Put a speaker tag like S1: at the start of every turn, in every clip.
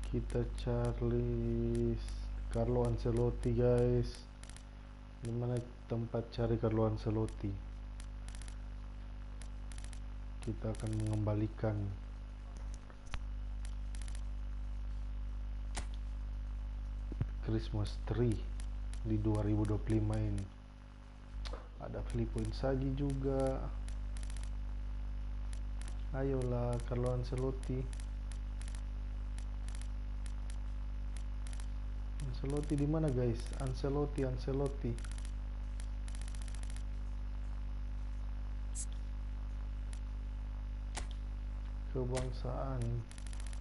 S1: Kita cari Carlo Ancelotti, guys. Dimana tempat cari Carlo Ancelotti? Kita akan mengembalikan Christmas tree di 2025 ini. Ada Filippo Inzaghi juga. Ayolah Carlo Ancelotti. Ancelotti di mana, guys? Ancelotti. Kebangsaan,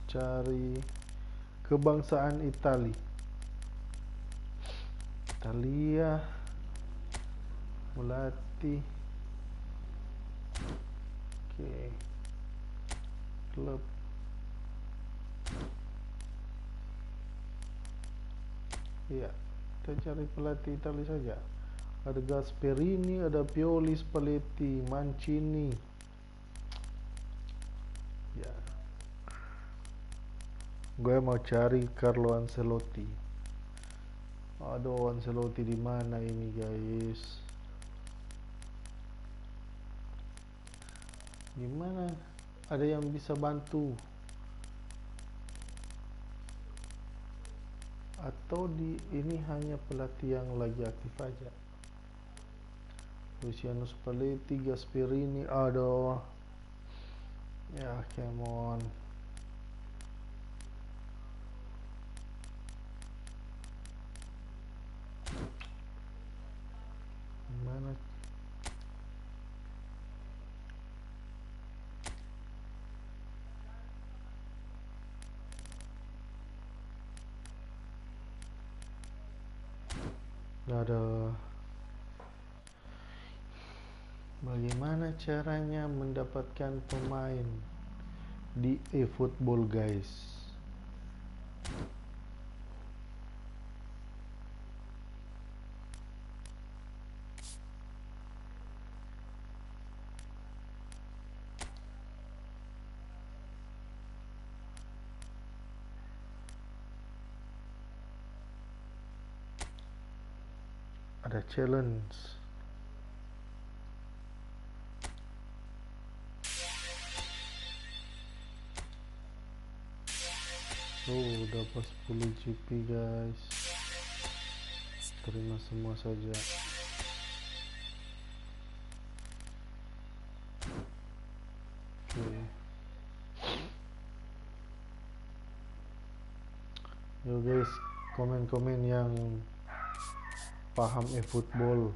S1: cari kebangsaan Italia, melatih. Oke. Klub. Ya, kita cari pelatih Italia saja. Ada Gasperini, ada Pioli, Spalletti, Mancini. Ya, gue mau cari Carlo Ancelotti. Aduh, Ancelotti di mana ini, guys? Gimana? Ada yang bisa bantu? Atau ini hanya pelatih yang lagi aktif aja? Luciano Spalletti, Gasperini, aduh. Ya, come on. Mana? Ada. Bagaimana caranya mendapatkan pemain di Efootball, guys? Ada challenge. Dapat 10 GP, guys. Terima semua saja. Oke. Yo guys, komen-komen yang paham eFootball,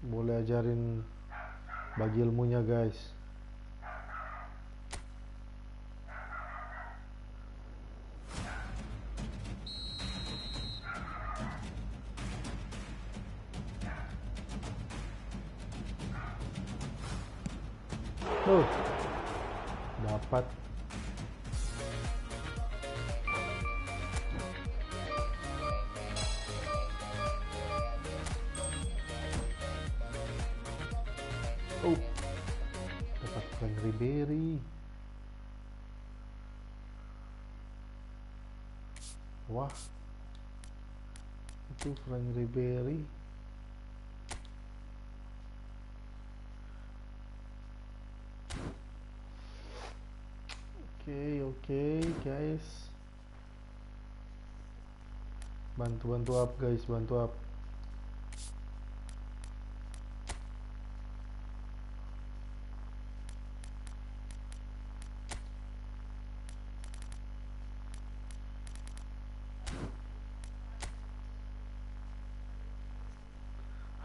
S1: boleh ajarin, bagi ilmunya, guys. Dapat. Dapat Frank Ribery. Wah, itu Frank Ribery. Oke guys, bantu up guys, bantu up.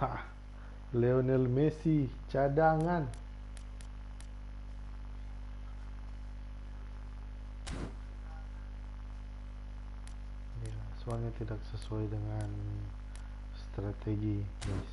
S1: Hah, Lionel Messi cadangan. Ya, soalnya tidak sesuai dengan strategi guys.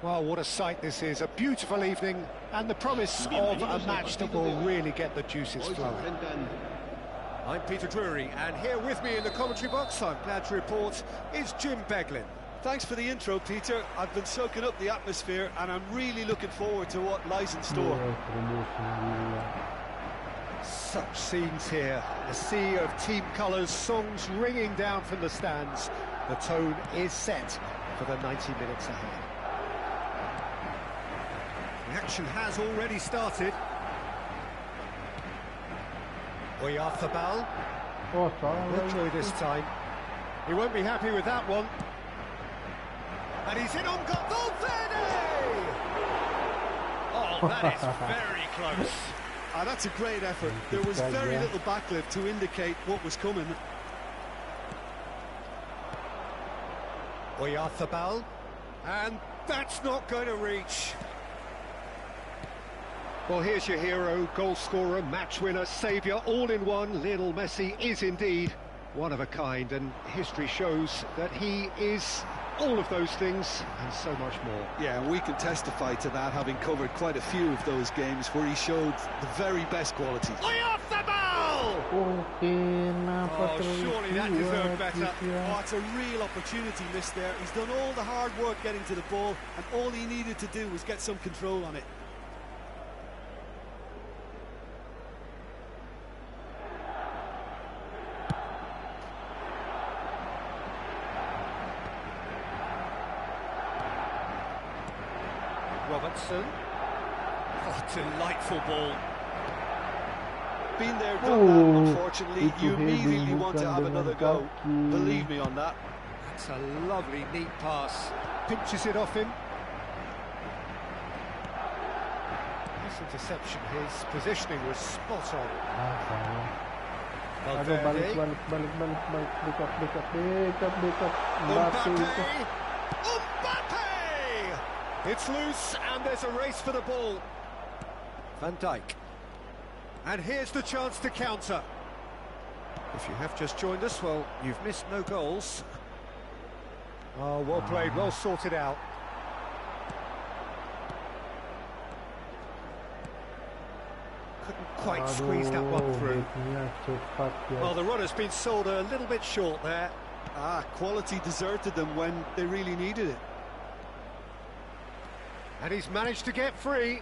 S2: Well, what a sight this is. A beautiful evening and the promise of a match that will really get the juices flowing. I'm Peter Drury, and here with me in the commentary box, I'm glad to report, is Jim Beglin.
S3: Thanks for the intro, Peter. I've been soaking up the atmosphere and I'm really looking forward to what lies in store.
S2: Such scenes here, a sea of team colours, songs ringing down from the stands. The tone is set for the 90 minutes ahead. The action has already started. Efootball. Will through this time. He won't be happy with that one. And he's in on goal.
S4: Oh, that is very close.
S3: That's a great effort. There was very little backlift to indicate what was coming.
S2: Efootball. And that's not going to reach. Well, here's your hero, goal scorer, match winner, saviour, all in one. Lionel Messi is indeed one of a kind, and history shows that he is all of those things and so much more.
S3: Yeah, and we can testify to that, having covered quite a few of those games where he showed the very best qualities.
S2: Efootball!
S4: Oh, surely that deserved better.
S3: Oh, it's a real opportunity missed there. He's done all the hard work getting to the ball, and all he needed to do was get some control on it.
S2: Robertson.
S4: Oh, delightful ball.
S3: Been there, done that, unfortunately. You immediately want to have another go. Believe me on that.
S2: That's a lovely, neat pass. Pinches it off him. This interception, his positioning was spot on.
S1: Balik.
S2: Mbappe! It's loose, and there's a race for the ball. Van Dijk. And here's the chance to counter. If you have just joined us, well, you've missed no goals. Oh, well played, well sorted out. Couldn't quite squeeze that one through. Well, the runner's been sold a little bit short there.
S3: Quality deserted them when they really needed it.
S2: And he's managed to get free.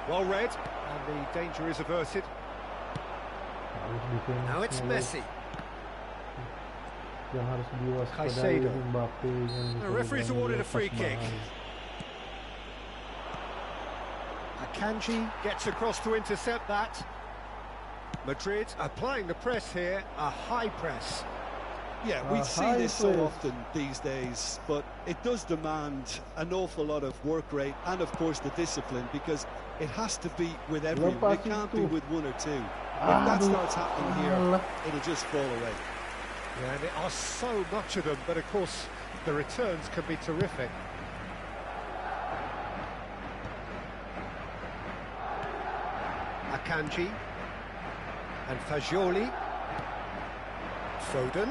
S2: Well read, and the danger is averted. Now it's Messi. Caicedo. The referee's awarded a free kick. Akanji gets across to intercept that. Madrid applying the press here, a high press.
S3: Yeah, we see this so often these days, but it does demand an awful lot of work rate and, of course, the discipline, because it has to be with everyone. It can't be with one or two. If that starts happening here, it'll just fall away.
S2: Yeah, and there are so much of them, but of course, the returns can be terrific. Akanji and Fagioli. Foden.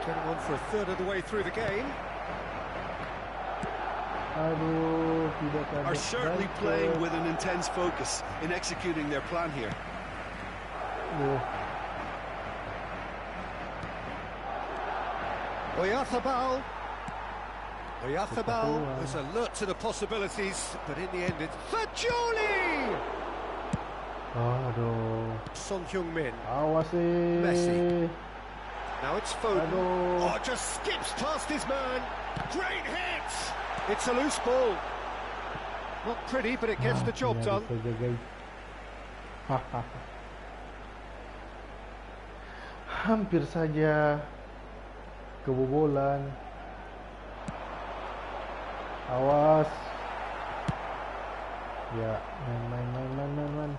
S2: Getting on for a third of the way through the game.
S3: Are certainly playing with an intense focus in executing their plan here.
S2: Efootball is alert to the possibilities, but in the end it's Fagioli! Son Heung-min. Messi. Now it's Foden. Oh, just skips past his man. Great hit! It's a loose ball. Not pretty, but it gets the job done.
S1: Hampir saja kebobolan. Awas. Ya, main.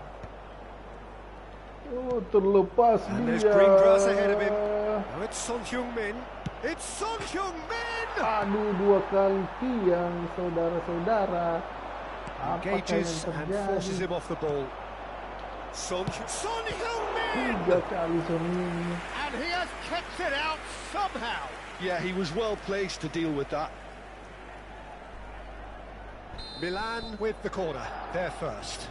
S1: Oh, terlepas dia.
S2: And there's green grass ahead of him. Now it's Son Heung-min. It's Son Heung-min!
S1: Aduh, dua kali tiang, saudara-saudara.
S2: Engages and forces him off the ball. Son Heung-min!
S1: Tiga kali Son Heung-min.
S2: And he has kept it out somehow.
S3: Yeah, he was well placed to deal with that.
S2: Milan with the corner, there first.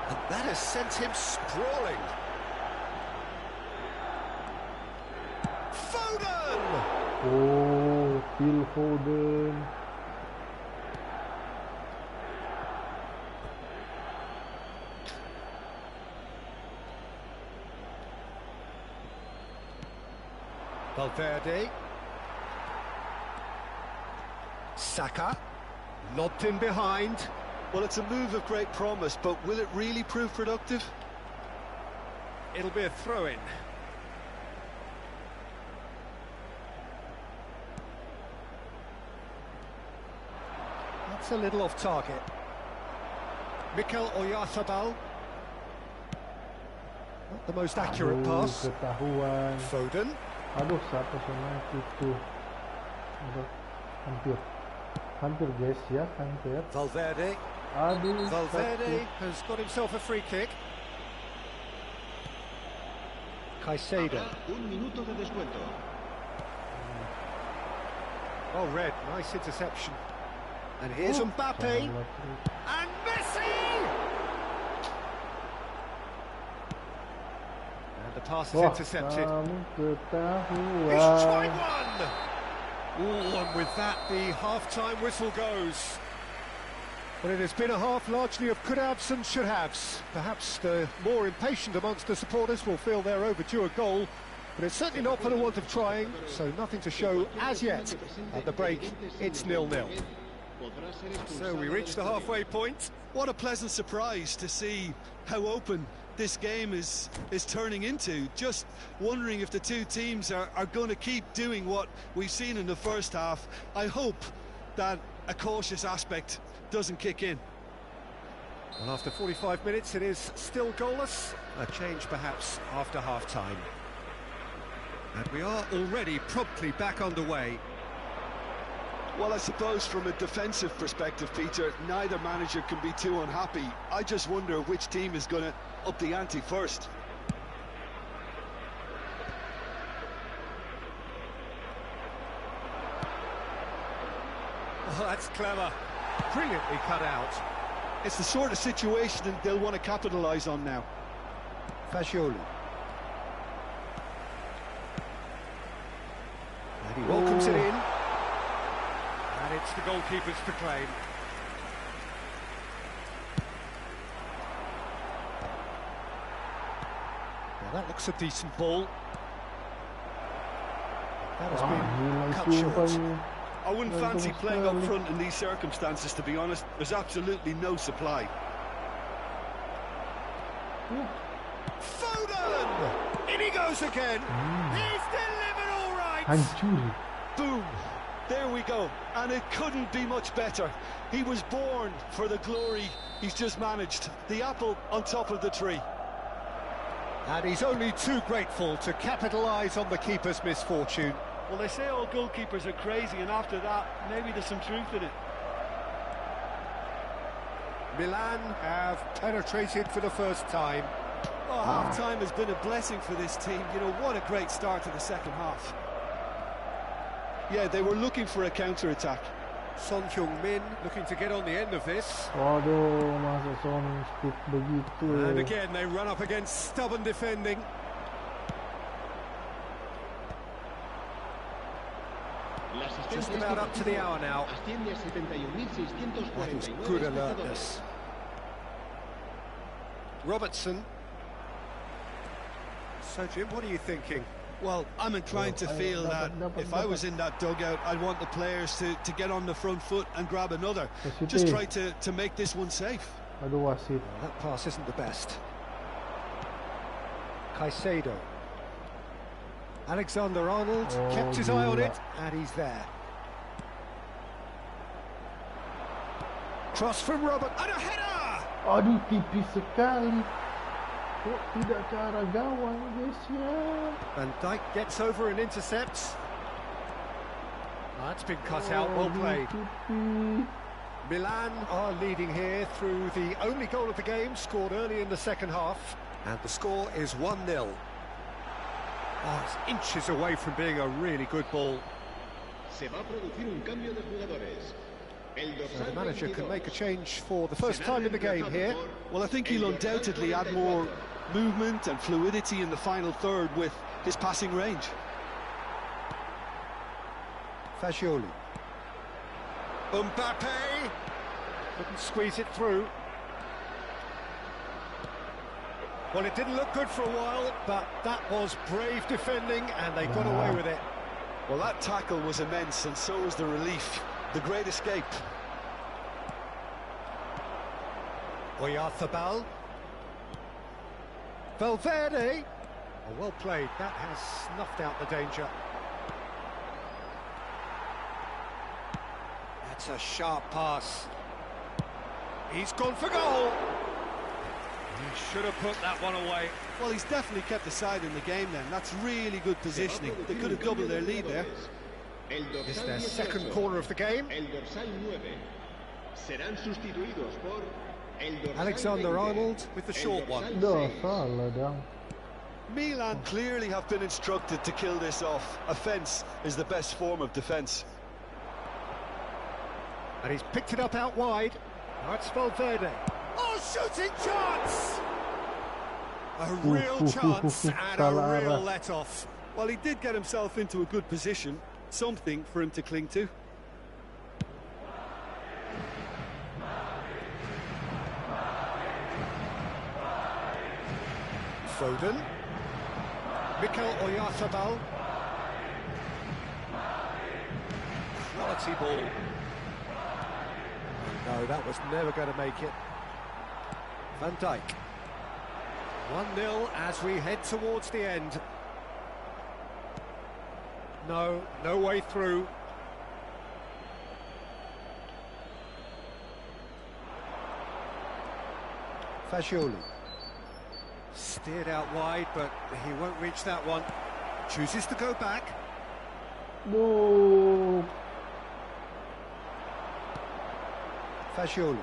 S2: And that has sent him sprawling. Foden!
S1: Oh, Phil Foden.
S2: Valverde. Saka. Lobbed in behind.
S3: Well, it's a move of great promise, but will it really prove productive?
S2: It'll be a throw-in. That's a little off target. Mikel Oyarzabal. Not the most accurate pass.
S1: Ketahuan.
S2: Foden.
S1: Aduh, siapa sana itu? Aduh, hampir guys ya, hampir.
S2: Valverde.
S1: Aduh,
S2: Valverde has got himself a free kick. Caicedo.
S5: Un minuto de descuento.
S2: Oh, red, nice interception. And here's Mbappe. And Messi! And the pass is intercepted. He's tried one! Ooh, and with that, the half-time whistle goes. Well, it has been a half largely of could-haves and should-haves. Perhaps the more impatient amongst the supporters will feel they're overdue a goal, but it's certainly not for the want of trying, so nothing to show as yet. At the break, it's 0-0. So we reach the halfway point.
S3: What a pleasant surprise to see how open this game is turning into. Just wondering if the two teams are going to keep doing what we've seen in the first half. I hope that a cautious aspect doesn't kick in.
S2: Well, after 45 minutes, it is still goalless. A change, perhaps, after half-time. And we are already promptly back underway.
S3: Well, I suppose from a defensive perspective, Peter, neither manager can be too unhappy. I just wonder which team is going to up the ante first.
S2: Oh, that's clever. Brilliantly cut out.
S3: It's the sort of situation that they'll want to capitalise on now.
S2: Fagioli. And he welcomes it in. And it's the goalkeepers to claim. Now that looks a decent ball. That has been cut short.
S3: I wouldn't fancy playing up front in these circumstances, to be honest. There's absolutely no supply.
S2: Foden! In he goes again. He's delivered all right.
S1: Hancur.
S3: Boom! There we go. And it couldn't be much better. He was born for the glory he's just managed. The apple on top of the tree.
S2: And he's only too grateful to capitalise on the keeper's misfortune.
S3: Well, they say all goalkeepers are crazy, and after that, maybe there's some truth in it.
S2: Milan have penetrated for the first time.
S3: Oh, half-time has been a blessing for this team. You know, what a great start to the second half. Yeah, they were looking for a counter-attack.
S2: Son Heung-min looking to get on the end of this.
S1: Waduh, masa Son skip begitu.
S2: And again, they run up against stubborn defending. Just about up to the hour now. That was good alertness. Robertson. So, Jim, what are you thinking?
S3: Well, I'm inclined to feel that if I was in that dugout, I'd want the players to get on the front foot and grab another. Just try to make this one safe.
S1: Aduh, wasit.
S2: That pass isn't the best. Caicedo. Alexander-Arnold kept his eye on it, and he's there. Cross from Robert, and a header!
S1: Aduh, tipis sekali. Kok tidak ke arah gawang, guys ya?
S2: Van Dijk gets over and intercepts. That's been cut out, well played. Milan are leading here through the only goal of the game, scored early in the second half. And the score is 1-0. Oh, it's inches away from being a really good ball.
S5: Se va a producir un cambio de jugadores.
S2: So the manager can make a change for the first time in the game here.
S3: Well, I think he'll undoubtedly add more movement and fluidity in the final third with his passing range.
S2: Fagioli. Mbappe! Couldn't squeeze it through. Well, it didn't look good for a while, but that was brave defending, and they got away with it.
S3: Well, that tackle was immense, and so was the relief. The great escape.
S2: Oyarzabal. Valverde. Oh, well played. That has snuffed out the danger. That's a sharp pass. He's gone for goal. He should have put that one away.
S3: Well, he's definitely kept the side in the game then. That's really good positioning. They could have doubled their lead there.
S2: It's their second corner of the game. Alexander-Arnold with the short one.
S3: Milan clearly have been instructed to kill this off. Offence is the best form of defence.
S2: And he's picked it up out wide. Now it's Valverde. Oh, shooting chance! A real chance and a real let-off.
S3: Well, he did get himself into a good position. Something for him to cling to.
S2: Foden. Mikel Oyarzabal. Quality ball. No, that was never going to make it. Van Dijk. 1-0 as we head towards the end. No way through. Fagioli. Steered out wide, but he won't reach that one. Chooses to go back.
S1: No.
S2: Fagioli.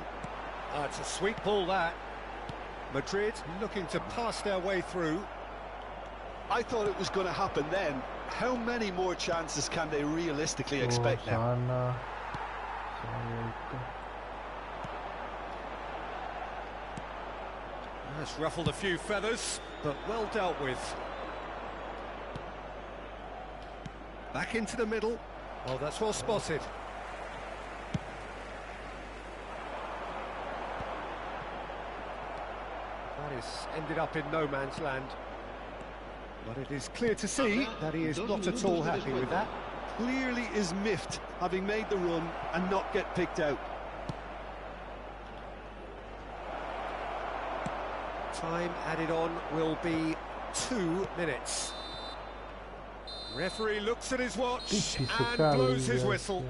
S2: It's a sweet ball, that. Madrid looking to pass their way through.
S3: I thought it was going to happen then. How many more chances can they realistically expect now?
S2: That's ruffled a few feathers, but well dealt with. Back into the middle. Oh, that's well spotted. That is ended up in no man's land. But it is clear to see that he is not at all happy with that.
S3: Clearly is miffed, having made the run and not get picked out.
S2: Time added on will be 2 minutes. Referee looks at his watch and blows his whistle.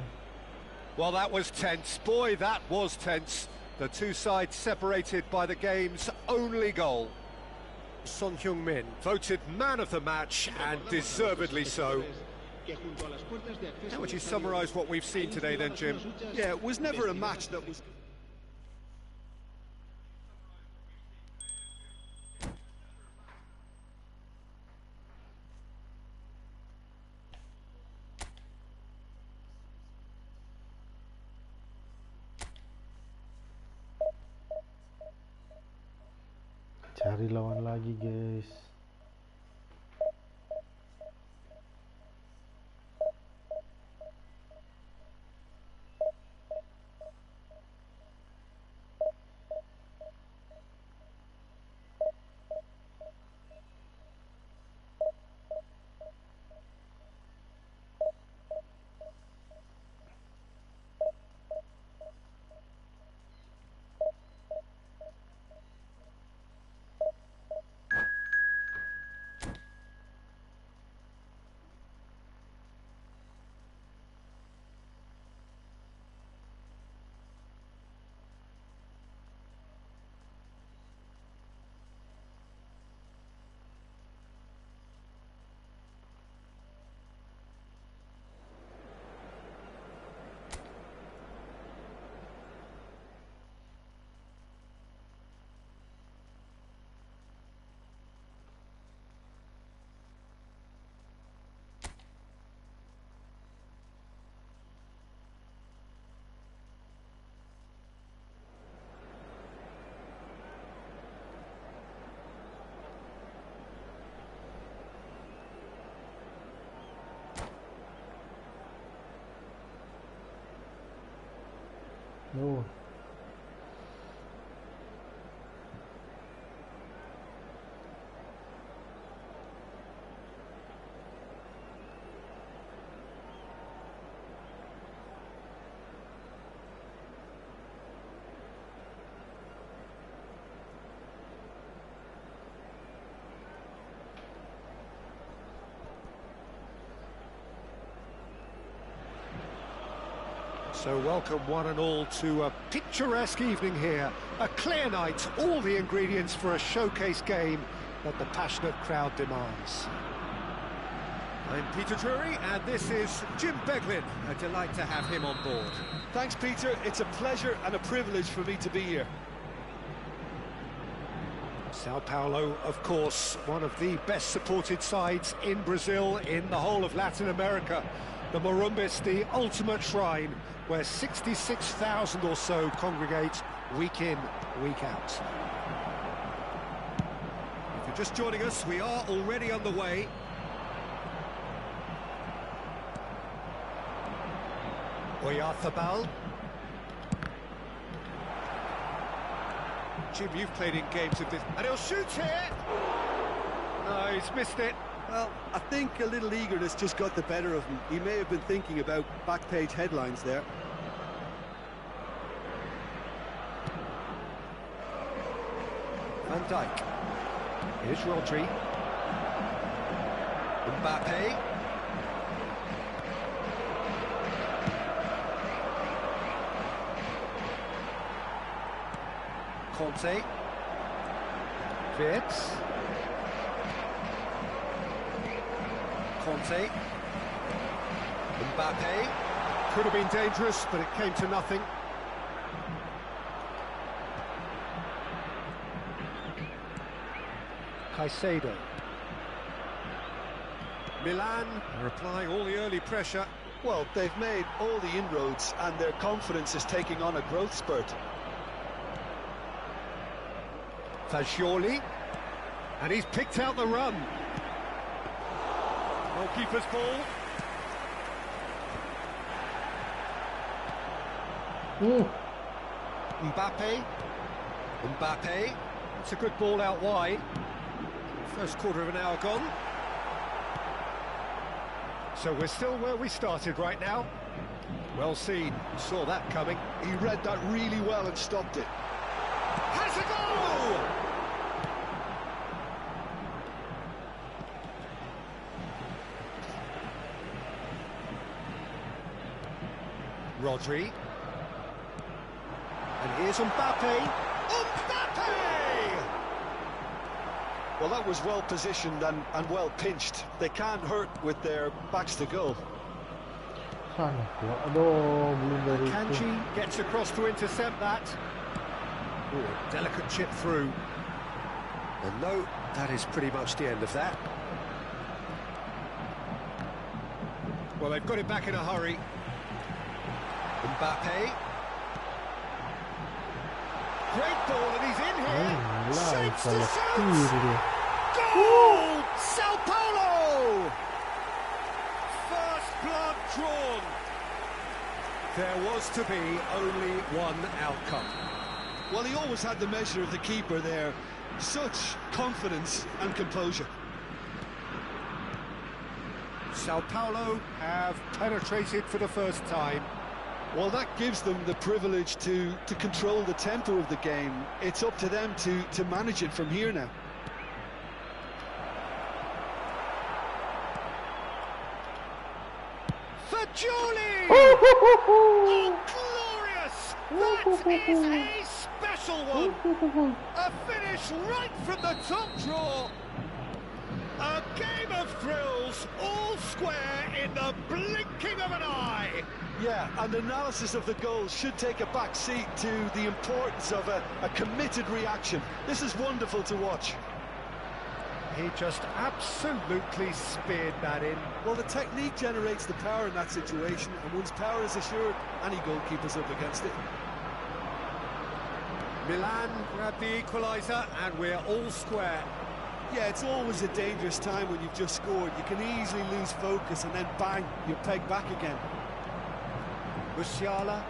S2: Well, that was tense. Boy, that was tense. The two sides separated by the game's only goal. Son Heung-min voted man of the match, and deservedly so. How would you summarise what we've seen today then, Jim?
S3: Yeah, it was never a match that was...
S1: Cari lawan lagi, guys. No.
S2: So welcome one and all to a picturesque evening here. A clear night, all the ingredients for a showcase game that the passionate crowd demands. I'm Peter Drury and this is Jim Beglin. A delight to have him on board.
S3: Thanks, Peter. It's a pleasure and a privilege for me to be here.
S2: Sao Paulo, of course, one of the best supported sides in Brazil, in the whole of Latin America. The Morumbis, the ultimate shrine, where 66,000 or so congregate week in, week out. If you're just joining us, we are already on the way. Oyarthabal. Jim, you've played in games of this, and he'll shoot here! No, he's missed it.
S3: Well, I think a little eagerness just got the better of him. He may have been thinking about back-page headlines there.
S2: Van Dijk. Here's Rodri. Mbappe. Conte. Wirtz. Conte. Mbappe. Could have been dangerous, but it came to nothing. Caicedo. Milan are applying all the early pressure.
S3: Well, they've made all the inroads and their confidence is taking on a growth spurt.
S2: Fagioli. And he's picked out the run. Goalkeeper's ball. Mbappe. Mbappe. It's a good ball out wide. First quarter of an hour gone. So we're still where we started right now. Well seen. Saw that coming.
S3: He read that really well and stopped it.
S2: Has a goal! Rodri. And here's Mbappe. Mbappe!
S3: Well, that was well positioned and well pinched. They can't hurt with their backs to goal.
S1: Aduh, belum dari itu.
S2: Kanji gets across to intercept that. Ooh, a delicate chip through. And no, that is pretty much the end of that. Well, they've got it back in a hurry. Mbappe. Great ball, and he's in here. Shapes to shoot. Goal! Sao Paulo! First blood drawn. There was to be only one outcome.
S3: Well, he always had the measure of the keeper there. Such confidence and composure.
S2: Sao Paulo have penetrated for the first time.
S3: Well, that gives them the privilege to control the tempo of the game. It's up to them to manage it from here now.
S2: Fagioli! Oh, glorious! That is a special one! A finish right from the top draw! A game of thrills, all square in the blinking of an eye!
S3: Yeah, and analysis of the goal should take a back seat to the importance of a committed reaction. This is wonderful to watch.
S2: He just absolutely speared that in.
S3: Well, the technique generates the power in that situation, and once power is assured, any goalkeeper's up against it.
S2: Milan grabbed the equaliser, and we're all square.
S3: Yeah, it's always a dangerous time when you've just scored. You can easily lose focus, and then bang, you're pegged back again.
S2: Musiala.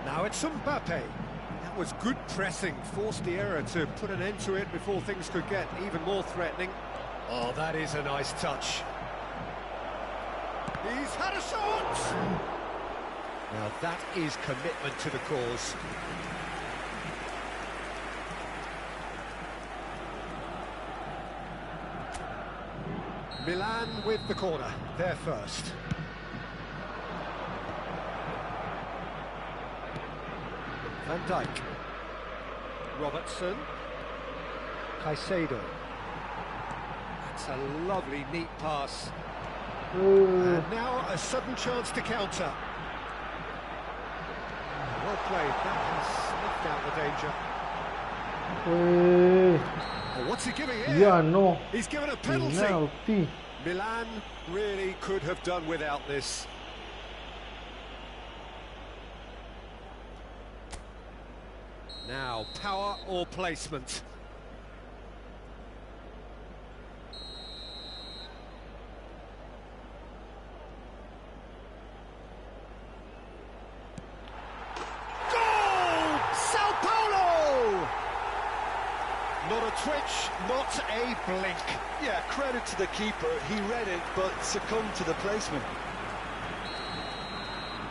S2: Now it's Mbappe. That was good pressing, forced the error to put an end to it before things could get even more threatening. Oh, that is a nice touch. He's had a shot! Now that is commitment to the cause. Milan with the corner, they're first. Van Dijk. Robertson. Caicedo. That's a lovely, neat pass. And now a sudden chance to counter. Well played, that has snuffed out the danger. Oh, what's he giving here?
S1: Yeah, no.
S2: He's given a penalty.
S1: Penalty.
S2: Milan really could have done without this. Now, power or placement? Goal! Sao Paulo! Not a twitch, not a blink.
S3: Yeah, credit to the keeper. He read it, but succumbed to the placement.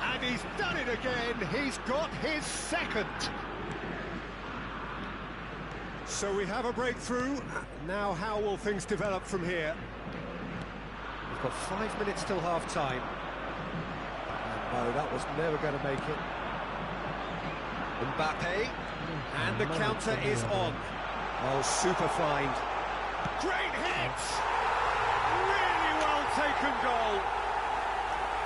S2: And he's done it again. He's got his second. So we have a breakthrough. Now how will things develop from here? We've got 5 minutes till half-time. No, that was never going to make it. Mbappe. And the counter is on. Oh, super find. Great hit! Really well taken goal.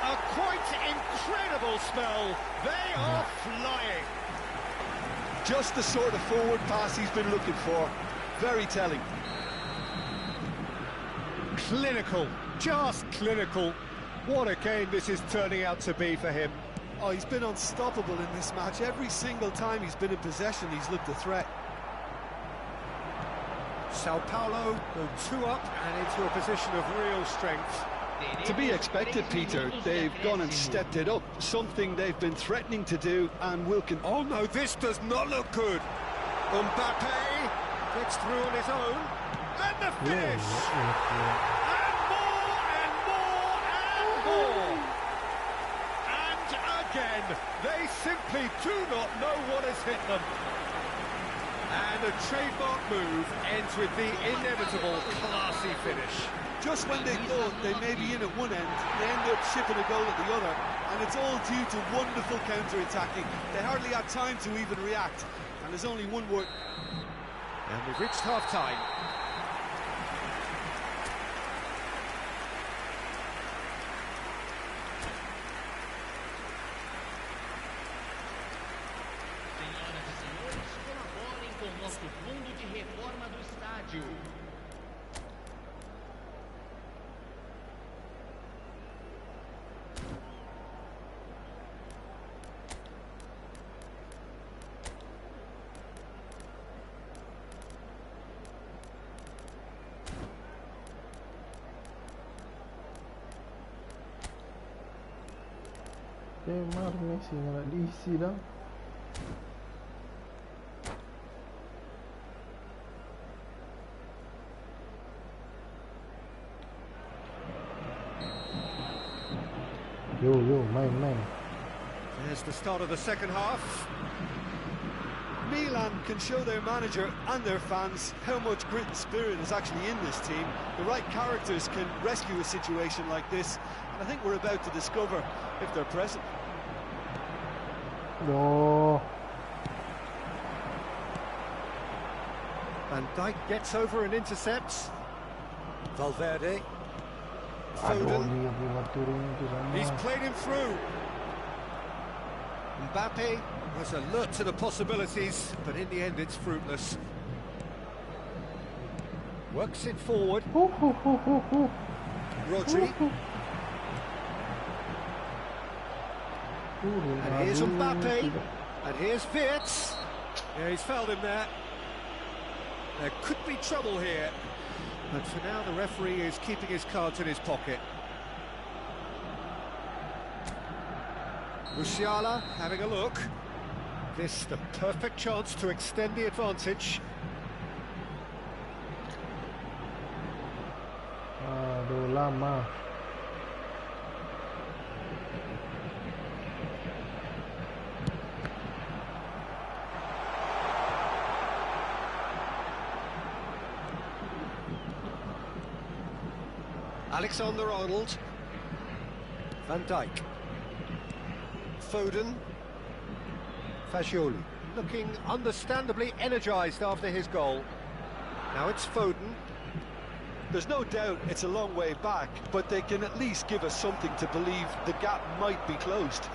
S2: A quite incredible spell. They are flying.
S3: Just the sort of forward pass he's been looking for. Very telling.
S2: Clinical, just clinical. What a game this is turning out to be for him.
S3: Oh, he's been unstoppable in this match. Every single time he's been in possession, he's looked a threat.
S2: Sao Paulo go 2 up and into a position of real strength.
S3: To be expected, Peter. They've gone and stepped it up. Something they've been threatening to do and will continue.
S2: Oh no, this does not look good. Mbappe gets through on his own. And the finish! And more and more and more! And again, they simply do not know what has hit them. And a trademark move ends with the inevitable classy finish.
S3: Just when they thought they may be in at one end, they end up shipping a goal at the other, and it's all due to wonderful counter-attacking. They hardly had time to even react, and there's only one word.
S2: And we've reached half-time.
S4: Senhoras e senhores, colaborem com o nosso fundo de reforma do estádio.
S1: Mar Messi nak diisi dah. Yo, main.
S2: There's the start of the second half.
S3: Milan can show their manager and their fans how much grit and spirit is actually in this team. The right characters can rescue a situation like this, and I think we're about to discover if they're present.
S1: No.
S2: Van Dijk gets over and intercepts. Valverde.
S1: Aduh,
S2: Foden.
S1: dia buat turun tu
S2: He's
S1: sana.
S2: played him through. Mbappe was alert to the possibilities, but in the end it's fruitless. Works it forward. Rodri. And here's Mbappe. And here's Wirtz. Yeah, he's fouled him there. There could be trouble here. But for now, the referee is keeping his cards in his pocket. Musiala having a look. This the perfect chance to extend the advantage.
S1: Aduh, lama.
S2: Alexander-Arnold, Van Dijk, Foden, Fagioli, looking understandably energised after his goal. Now it's Foden.
S3: There's no doubt it's a long way back, but they can at least give us something to believe the gap might be closed.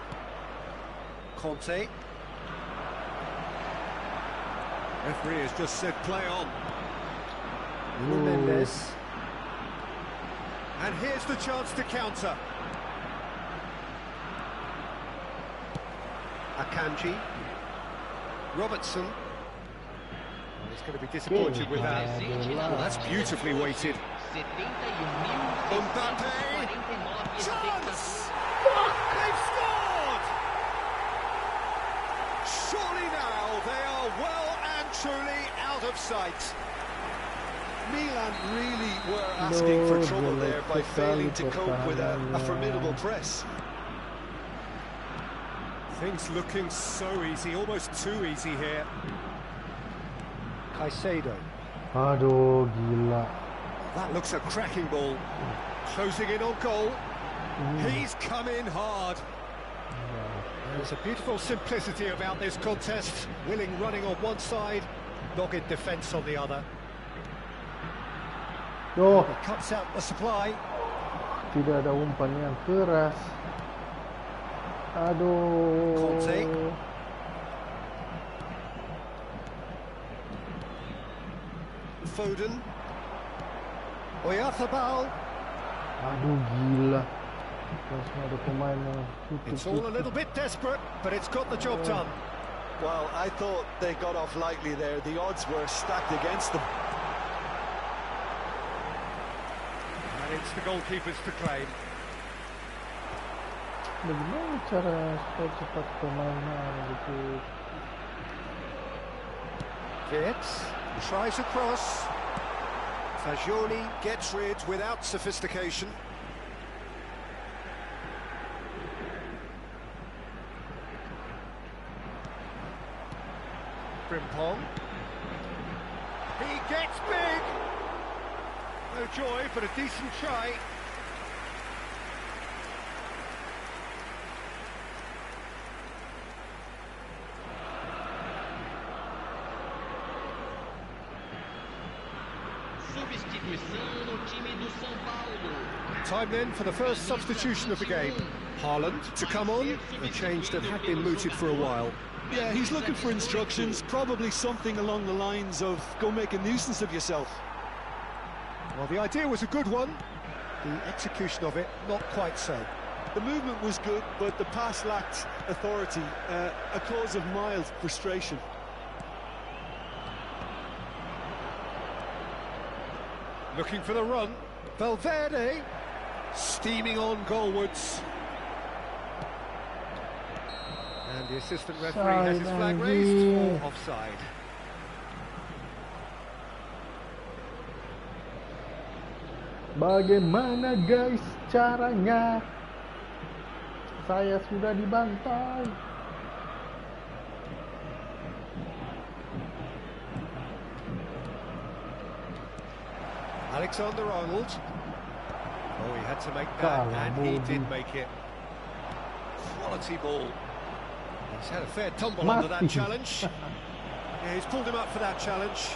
S2: Conte. Referee has just said play on. Mendes. And here's the chance to counter. Akanji. Robertson. He's going to be disappointed with that. Well, that's beautifully weighted. Mbappe. Chance! They've scored! Surely now they are well and truly out of sight.
S3: Milan really were asking for trouble there by failing to cope with a formidable press.
S2: Things looking so easy, almost too easy here. Caicedo.
S1: Aduh, gila.
S2: That looks a cracking ball. Closing in on goal. He's come in hard. There's a beautiful simplicity about this contest. Willing running on one side, dogged defence on the other.
S1: Oh,
S2: He cuts out the supply.
S1: tidak ada umpan yang keras. Aduh.
S2: Conte. Foden. Oyarzabal.
S1: Aduh, gila. Langsung ada pemain yang
S2: It's all a little bit desperate, but it's got the job done.
S3: Well, I thought they got off lightly there. The odds were stacked against them.
S2: And it's the goalkeepers to claim.
S1: Bagaimana cara supaya cepat permainan gitu?
S2: Vitz tries across. Fagioli gets rid without sophistication. Frimpong. He gets big. No joy, but a decent try.
S4: Substituição no time do São Paulo.
S2: Time then for the first substitution of the game. Haaland to come on, a change that had been mooted for a while.
S3: Yeah, he's looking for instructions, probably something along the lines of go make a nuisance of yourself.
S2: Well, the idea was a good one. The execution of it, not quite so.
S3: The movement was good, but the pass lacked authority, a cause of mild frustration.
S2: Looking for the run. Valverde steaming on goalwards. And the assistant referee has his flag raised for offside.
S1: Bagaimana guys caranya? Saya sudah dibantai.
S2: Alexander-Arnold. Oh, he had to make that, and he did make it. Quality ball. He's had a fair tumble under that challenge. Yeah, he's pulled him up for that challenge.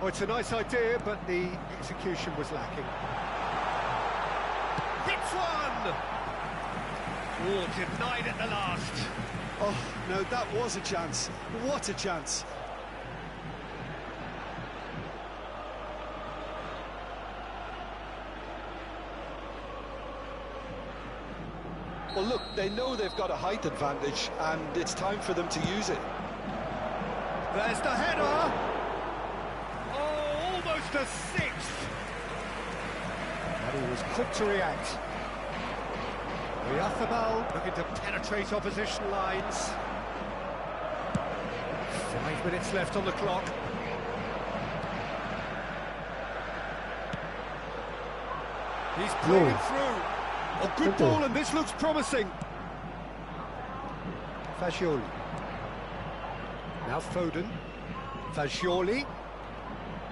S2: Oh, it's a nice idea, but the execution was lacking. Hits one! Oh, denied at the last.
S3: Oh, no, that was a chance. What a chance. Well, look, they know they've got a height advantage, and it's time for them to use it.
S2: There's the header. Oh, almost a sixth. And he was quick to react. Efootball looking to penetrate opposition lines. 5 minutes left on the clock. He's playing it through. A good ball, and this looks promising. Fagioli. Now Foden. Fagioli.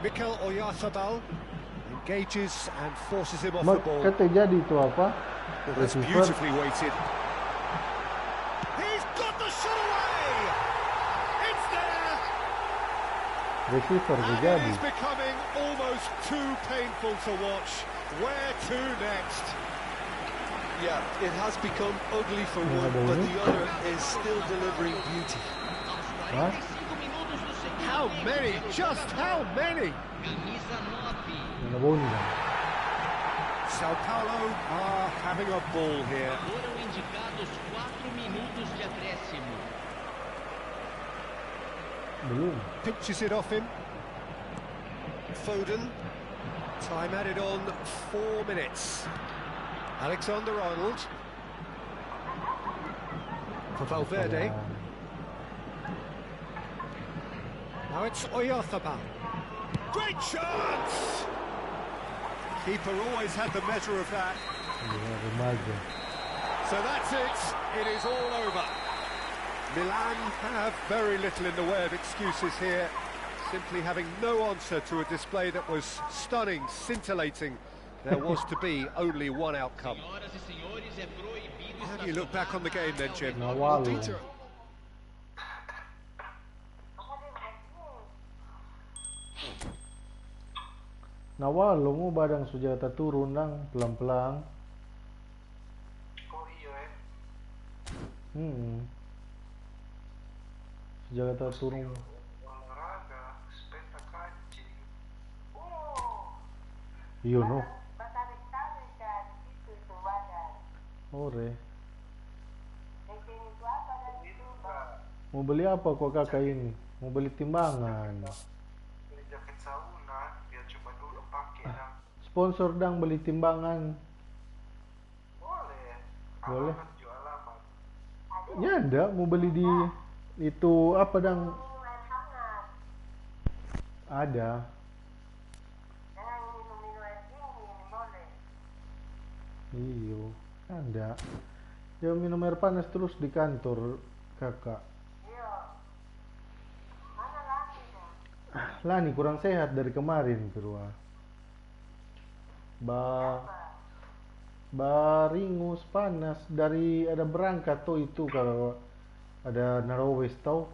S2: Mikel Oyarzabal engages and forces him off the ball.
S1: Kata jadi itu apa?
S2: Well, that's beautifully weighted. He's got the shot away. It's there.
S1: Receiver
S2: And
S1: jadi.
S2: it is becoming almost too painful to watch. Where to next?
S3: Yeah, it has become ugly for one, but the other is still delivering beauty.
S1: Hah?
S4: 45 minutos do segundo
S2: How
S4: tempo.
S2: many? Just how many?
S4: Camisa 9.
S1: Nabunga.
S2: Sao Paulo are having a ball here.
S4: Foram indicados 4 minutos de acréscimo.
S1: Belum.
S2: Pinches it off him.
S3: Foden.
S2: Time added on 4 minutes. Alexander-Arnold. For Valverde. Now it's Oyarzabal. Great chance! Keeper always had the measure of that.
S1: Remaja.
S2: So that's it. It is all over. Milan have very little in the way of excuses here. Simply having no answer to a display that was stunning, scintillating. There was to be only one outcome.
S4: Senhoras e senhores, é proibido
S2: How do you look back on the game then, Jim?
S1: Awal. Nawal mo badang sujata turun lang pelan-pelan.
S6: Oh iya
S1: Sujata turun.
S6: olahraga sepeda kancing. Oh,
S1: Iyo no.
S6: tarik-tarik kan itu badan.
S1: Ore.
S6: Bikin itu apa dan itu
S1: Mau beli apa kok kakak ini? Mau beli timbangan.
S6: beli jaket sauna biar coba dulu pakai dan
S1: Sponsor dang beli timbangan.
S6: boleh.
S1: Boleh.
S6: Alamat jual alamat.
S1: Ya ada mau beli di itu apa dang?
S6: Minuman hangat.
S1: Ada.
S6: Jangan minum air dingin boleh.
S1: Iyo, ada. Ya minum air panas terus di kantor kakak.
S6: Iya. Mana lagi dong?
S1: Lani kurang sehat dari kemarin kedua. Baringus panas dari ada berangkat tuh itu kalau ada narawes tau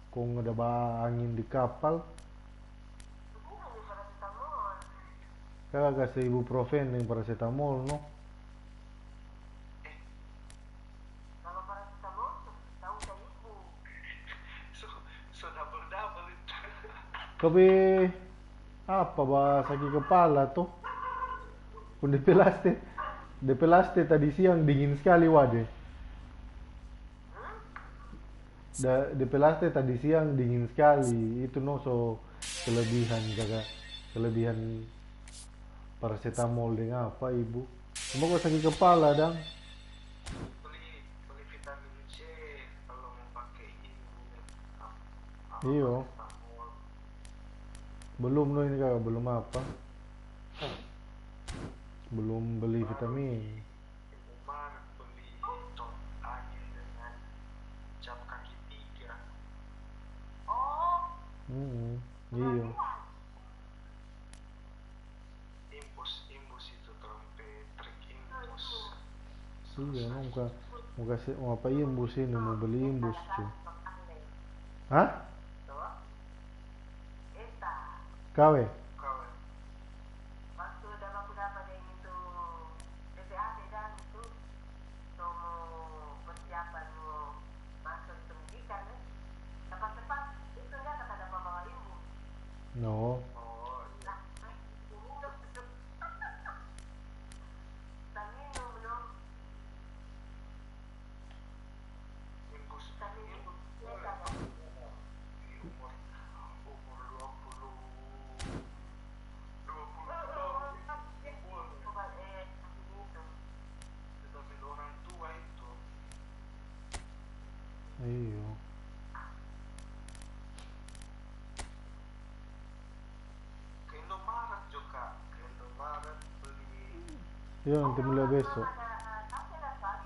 S1: kung ada angin di kapal
S6: Ini lagi paracetamol.
S1: kakak kasih ibuprofen dengan paracetamol no.
S6: Kalau paracetamol tahu saya ibu. So double itu.
S1: Tapi apa bah sakit kepala tuh pun depelaste tadi siang dingin sekali wade. Depelaste tadi siang dingin sekali itu no so kelebihan kakak kelebihan paracetamol dengan apa ibu cuma kok sakit kepala dang
S6: Beli vitamin C kalau mau pakai ini.
S1: iyo belum no ini kakak belum apa belum beli vitamin
S6: Umar beli top angin dengan jam kaki 3. Oh,
S1: iyo
S6: imbus itu trompetrik imbus.
S1: iya no mau kasih mau apa imbus ini mau beli imbus cuy hah
S6: Eta,
S1: kawe
S6: kau waktu dapat yang itu DPAD dan itu mau persiapan mau masuk itu pendidikan cepat-cepat itu enggak kata dapat bawa imbus.
S1: no
S6: Oh, nah, minum tak minum dong.
S1: Iya, nanti mulai besok.
S6: Sampai dapat.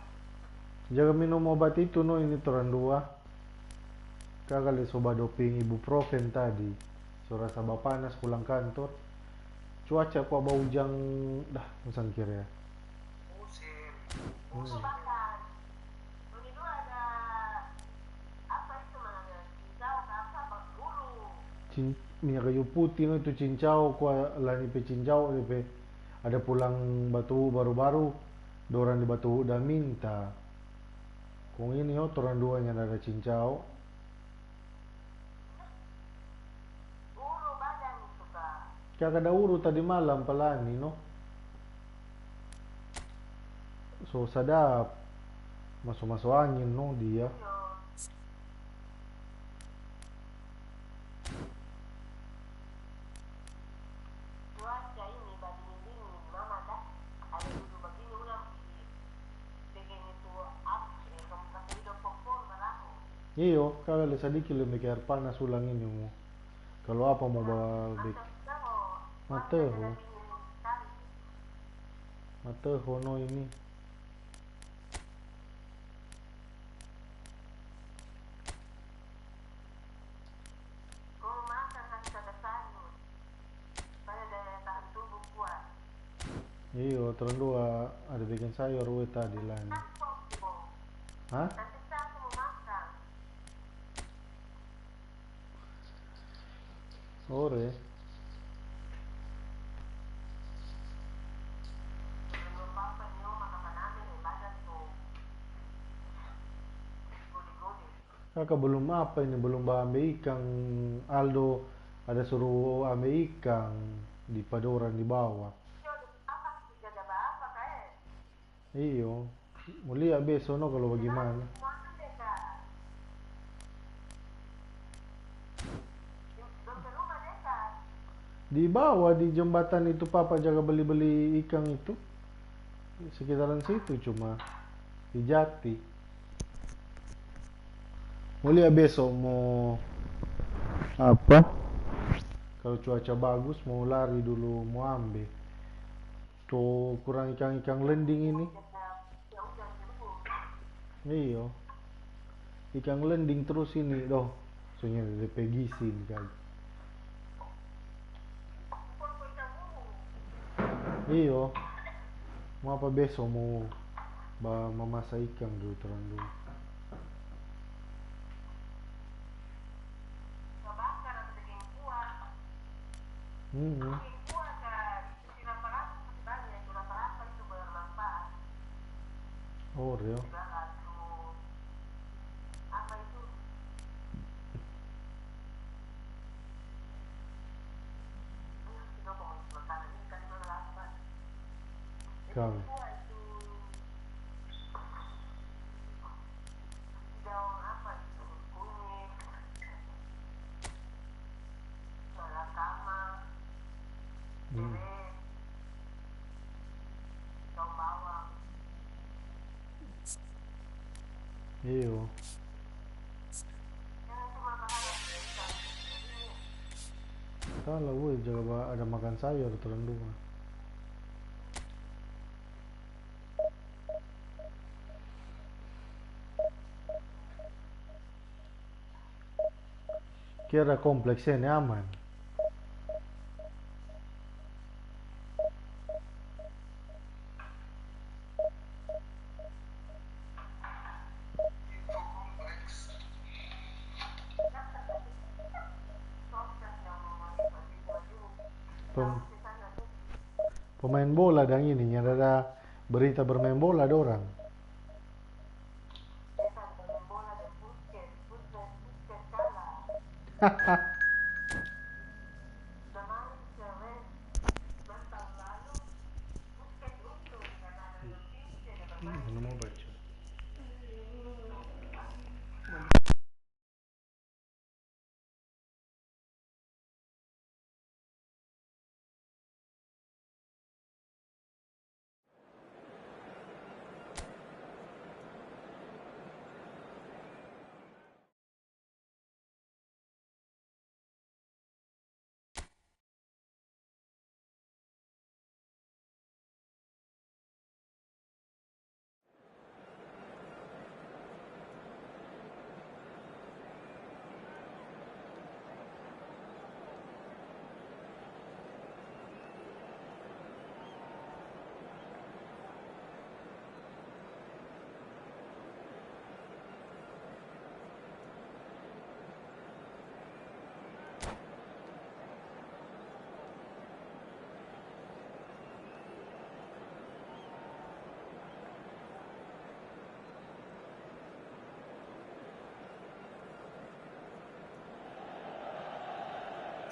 S1: Jaga minum obat itu no, ini turun dua. Kagak soba doping ibuprofen tadi. So rasa panas pulang kantor. Cuaca kok bau hujan dah musan kira ya.
S6: Usul makan. Ini dua ada apa itu namanya? Cincau ke apa? Bulu.
S1: Minyak kayu putih no itu cincau kuah lani pe cincau pe ada pulang batu baru-baru doran di batu udah minta kong ini oh turun duanya ada cincau
S6: Bulu badan itu kak.
S1: kagak ada uru tadi malam pelani no so sadap masuk-masuk angin no dia
S6: Yo. Cuaca ini dingin mama dah. Ada dulu begini udah bikin itu up. Kamu kasih hidup kompor malahu.
S1: iyo kagak sedikit lebih air panas ulang ini mo kalau apa mau bawa bek mateho mateho no ini
S6: Kau makan kasih kagak sayur. Supaya daya tahan tubuh kuat.
S1: iyo turun dua ada bikin sayur we tadi lani hah
S6: Nanti saya mau makan.
S1: ore
S6: Belum apa nih oma kapan ambil nih badan tuh. Gudi-gudi.
S1: kakak belum apa ini belum ambil ikan Aldo ada suruh ambil ikan di padoran di bawah
S6: Yo, apa jaga apa kayak?
S1: iyo mau lihat besok no kalau bagaimana
S6: Makan deh kak. Dompet rumah deh kak.
S1: di bawah di jembatan itu papa jaga beli-beli ikan itu sekitaran situ cuma di Jati mau lihat besok mau apa kalau cuaca bagus mau lari dulu mau ambil tuh kurang ikan-ikan lending ini
S6: Ya udah sembuh.
S1: iyo ikan lending terus ini doh soalnya dari pegisi ini kali
S6: Kok ikan bumbu?
S1: iyo mau apa besok mau memasak ikan dulu terang dulu
S6: Bakar atau daging kuah.
S1: hmm.
S6: Daging kuah kak. Itu rapa-rapa masih banyak. Itu rapa-rapa itu bermanfaat.
S1: Oh Rio
S6: Juga lalu apa itu? Kita mau makanan ini kan berapa?
S1: kami
S6: Kuah itu daun apa itu? Kunyit, malakama,
S1: hmm.
S6: serai, daun bawang.
S1: iyo
S6: Jangan cuma makan ikan.
S1: kalau gue jaga ada makan sayur terang dulu kira kompleksnya ini aman Pem- pemain bola dan ini ada berita bermain bola ada orang
S6: Bola dan Busquets kalah.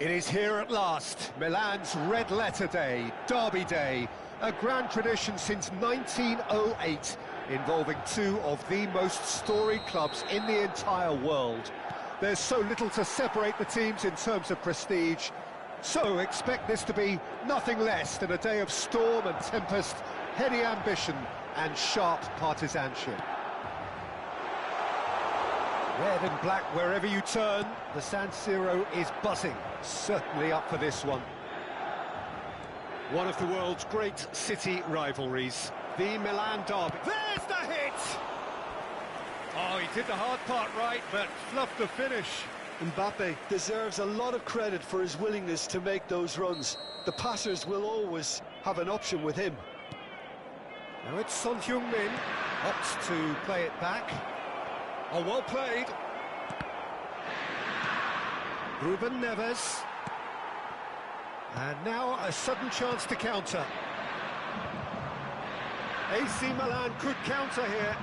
S2: It is here at last, Milan's red letter day, Derby Day, a grand tradition since 1908, involving two of the most storied clubs in the entire world. There's so little to separate the teams in terms of prestige, so expect this to be nothing less than a day of storm and tempest, heady ambition and sharp partisanship. Red and black wherever you turn, the San Siro is buzzing, certainly up for this one. One of the world's great city rivalries, the Milan derby. There's the hit! Oh, he did the hard part right, but fluffed the finish.
S3: Mbappe deserves a lot of credit for his willingness to make those runs. The passers will always have an option with him.
S2: Now it's Son Heung-min, opts to play it back. Oh, well played. Ruben Neves. And now a sudden chance to counter. AC Milan could counter here.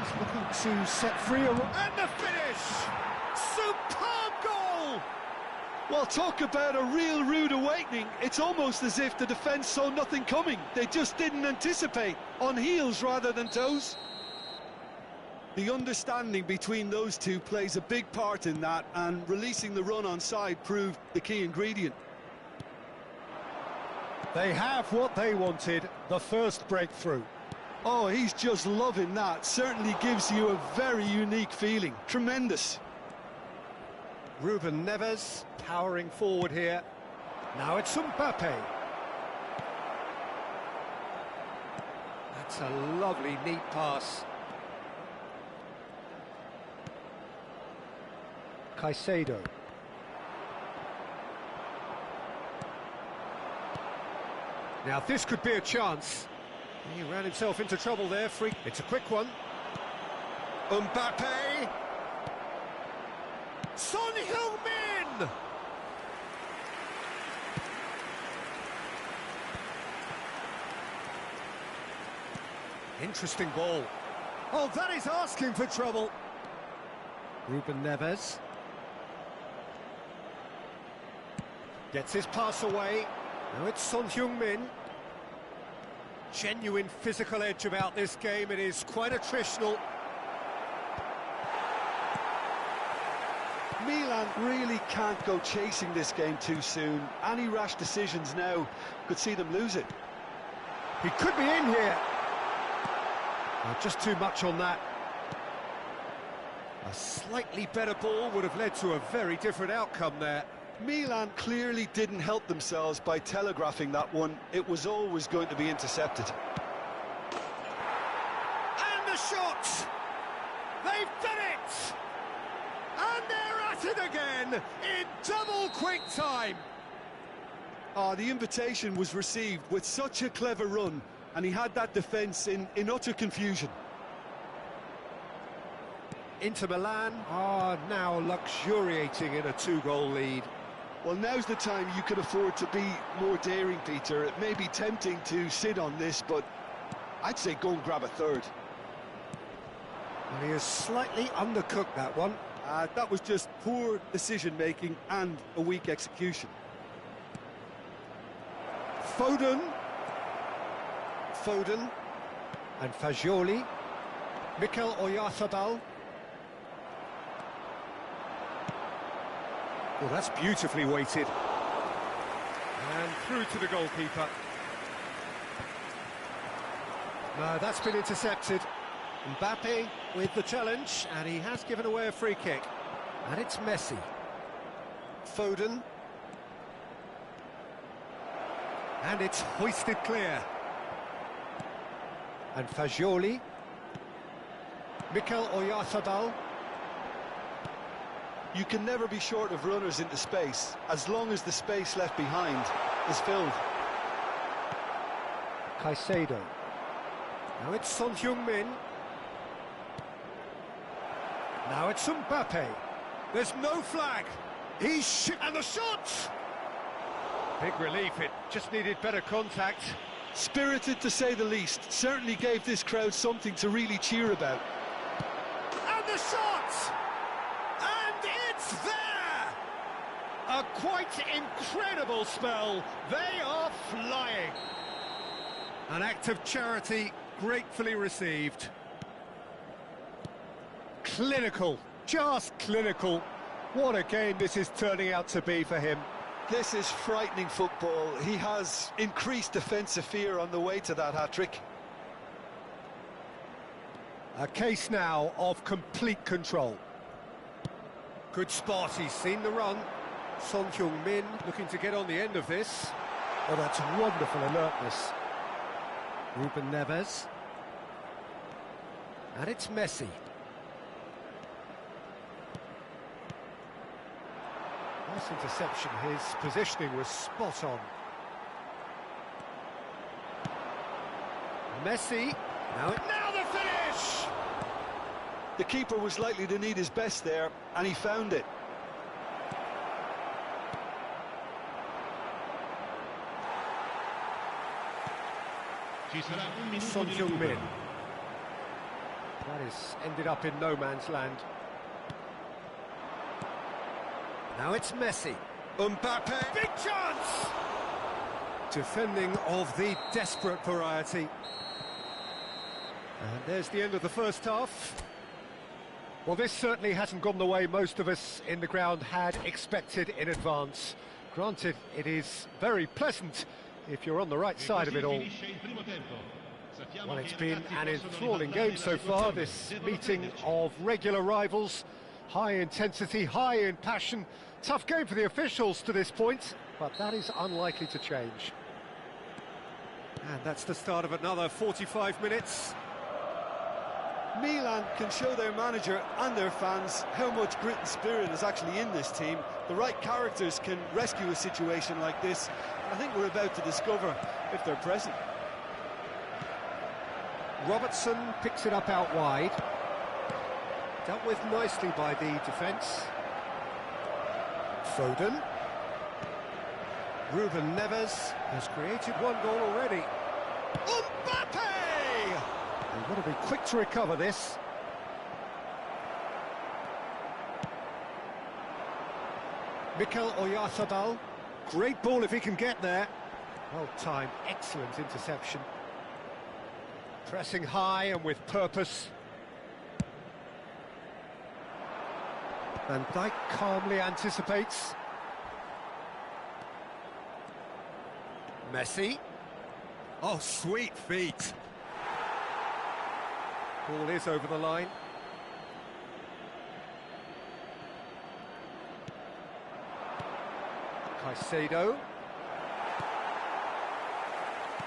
S2: He's looking to set free and the finish! Superb goal!
S3: Well, talk about a real rude awakening. It's almost as if the defence saw nothing coming. They just didn't anticipate, on heels rather than toes. The understanding between those two plays a big part in that, and releasing the run on side proved the key ingredient.
S2: They have what they wanted, the first breakthrough.
S3: Oh, he's just loving that. Certainly gives you a very unique feeling. Tremendous.
S2: Ruben Neves powering forward here. Now it's Mbappe. That's a lovely, neat pass. Caicedo. Now this could be a chance. He ran himself into trouble there. Free. It's a quick one. Mbappe. Son Heung-min. Interesting ball. Oh, that is asking for trouble. Ruben Neves. Gets his pass away. Now it's Son Heung-min. Genuine physical edge about this game. It is quite attritional.
S3: Milan really can't go chasing this game too soon. Any rash decisions now could see them lose it.
S2: He could be in here. Just too much on that. A slightly better ball would have led to a very different outcome there.
S3: Milan clearly didn't help themselves by telegraphing that one. It was always going to be intercepted.
S2: And the shot! They've done it! And they're at it again in double quick time.
S3: The invitation was received with such a clever run, and he had that defence in utter confusion.
S2: Inter Milan are now luxuriating in a two-goal lead.
S3: Well, now's the time you could afford to be more daring, Peter. It may be tempting to sit on this, but I'd say go and grab a third.
S2: Well, he has slightly undercooked that one.
S3: That was just poor decision-making and a weak execution.
S2: Foden. And Fagioli. Mikel Oyarzabal. Well, that's beautifully weighted. And through to the goalkeeper. No, that's been intercepted. Mbappe with the challenge, and he has given away a free kick. And it's Messi. Foden. And it's hoisted clear. And Fagioli. Mikel Oyarzabal.
S3: You can never be short of runners into space, as long as the space left behind is filled.
S2: Caicedo. Now it's Son Heung-min. Now it's Mbappe. There's no flag. And the shot! Big relief, it just needed better contact.
S3: Spirited to say the least, certainly gave this crowd something to really cheer about.
S2: And the shot! And it's there! A quite incredible spell. They are flying. An act of charity gratefully received. Clinical, just clinical. What a game this is turning out to be for him.
S3: This is frightening football. He has increased defensive fear on the way to that hat-trick.
S2: A case now of complete control. Good spot, he's seen the run. Son Heung-min looking to get on the end of this. Oh, that's wonderful alertness. Ruben Neves. And it's Messi. Nice interception, his positioning was spot on. Messi. Now the finish!
S3: The keeper was likely to need his best there, and he found it.
S2: Son Heung-min. That is ended up in no man's land. Now it's Messi. Mbappe. Big chance! Defending of the desperate variety. And there's the end of the first half. Well, this certainly hasn't gone the way most of us in the ground had expected in advance. Granted, it is very pleasant if you're on the right side of it all. Well, it's been an enthralling game so far, this meeting of regular rivals. High intensity, high in passion. Tough game for the officials to this point, but that is unlikely to change. And that's the start of another 45 minutes.
S3: Milan can show their manager and their fans how much grit and spirit is actually in this team. The right characters can rescue a situation like this. I think we're about to discover if they're present.
S2: Robertson picks it up out wide. Dealt with nicely by the defence. Foden. Ruben Neves has created one goal already. Mbappe! They've got to be quick to recover this. Mikel Oyarzabal. Great ball if he can get there. Well timed, excellent interception. Pressing high and with purpose. Van Dijk calmly anticipates. Messi. Oh, sweet feet. Ball is over the line. Caicedo.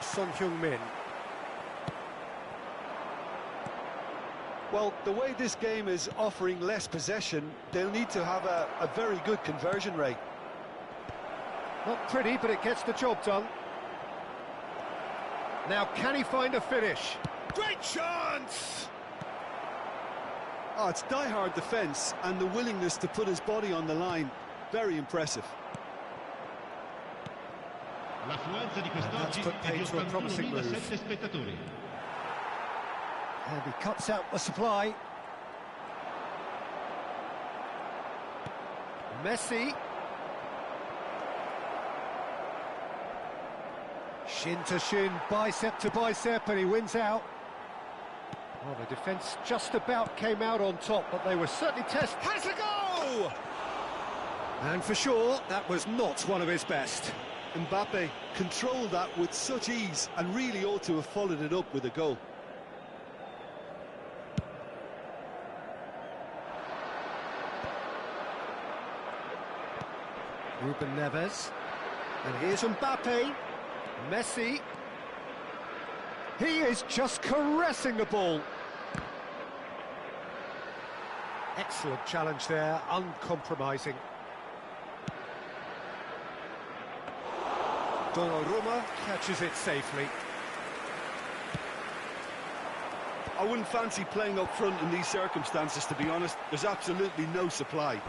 S2: Son Heung-min.
S3: Well, the way this game is offering less possession, they'll need to have a very good conversion rate.
S2: Not pretty, but it gets the job done. Now, can he find a finish? Great chance!
S3: Oh, it's die-hard defence and the willingness to put his body on the line. Very impressive.
S2: That's put paid to a promising move. And he cuts out the supply. Messi. Shin to shin, bicep to bicep, and he wins out. Well, the defence just about came out on top, but they were certainly tested. Has a go! And for sure, that was not one of his best.
S3: Mbappe controlled that with such ease and really ought to have followed it up with a goal.
S2: Ruben Neves. And here's Mbappe. Messi. He is just caressing the ball. Excellent challenge there, uncompromising. Donnarumma catches it safely.
S3: I wouldn't fancy playing up front in these circumstances, to be honest. There's absolutely no supply.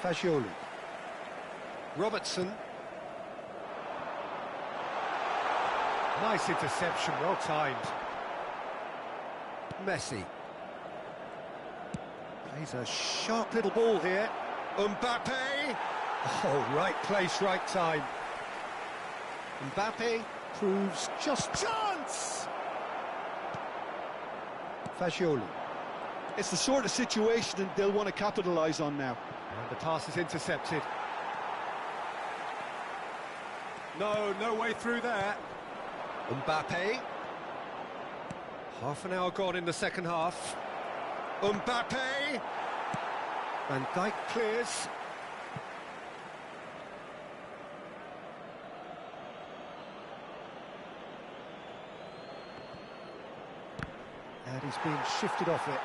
S2: Fagioli. Robertson. Nice interception, well timed. Messi. Plays a sharp little ball here. Mbappe! Oh, right place, right time. Mbappe proves just chance! Fagioli.
S3: It's the sort of situation that they'll want to capitalise on now.
S2: And the pass is intercepted. No way through there. Mbappe. Half an hour gone in the second half. Mbappe! Van Dijk clears. And he's being shifted off it.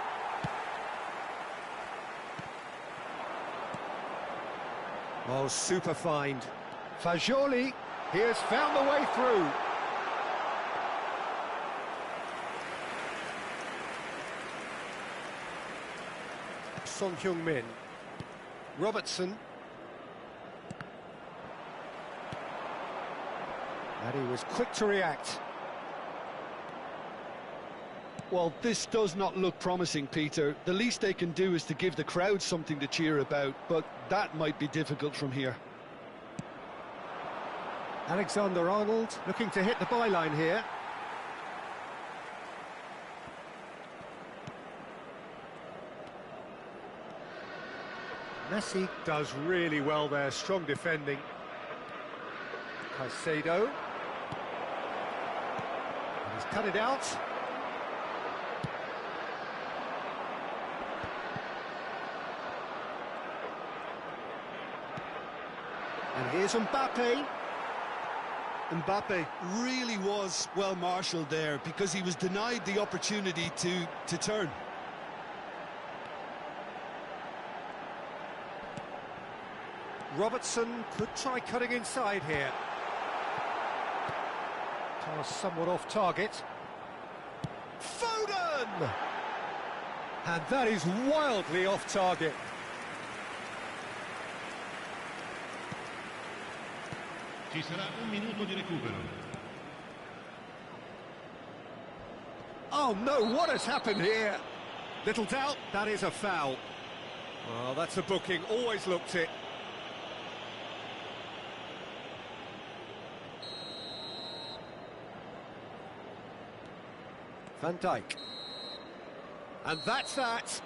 S2: Oh, super find. Fagioli, he has found the way through. Son Heung-min. Robertson. And he was quick to react.
S3: Well, this does not look promising, Peter. The least they can do is to give the crowd something to cheer about, but that might be difficult from here.
S2: Alexander-Arnold looking to hit the byline here. Messi does really well there, strong defending. Caicedo. And he's cut it out. And here's Mbappe.
S3: Mbappe really was well marshalled there because he was denied the opportunity to turn.
S2: Robertson could try cutting inside here. Pass somewhat off target. Foden! And that is wildly off target.
S5: Ci sarà un minuto di recupero.
S2: Oh no, what has happened here? Little doubt, that is a foul. Well, that's a booking, always looked it. Van Dijk. And that's that.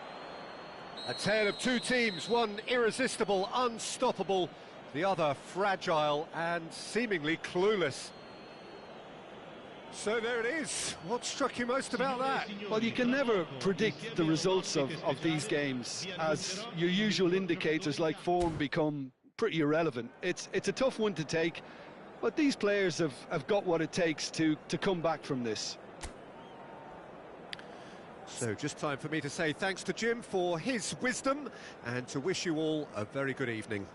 S2: A tale of two teams, one irresistible, unstoppable, the other fragile and seemingly clueless. So there it is. What struck you most about that?
S3: Well, you can never predict the results of these games, as your usual indicators like form become pretty irrelevant. It's a tough one to take, but these players have got what it takes to come back from this.
S2: So just time for me to say thanks to Jim for his wisdom and to wish you all a very good evening.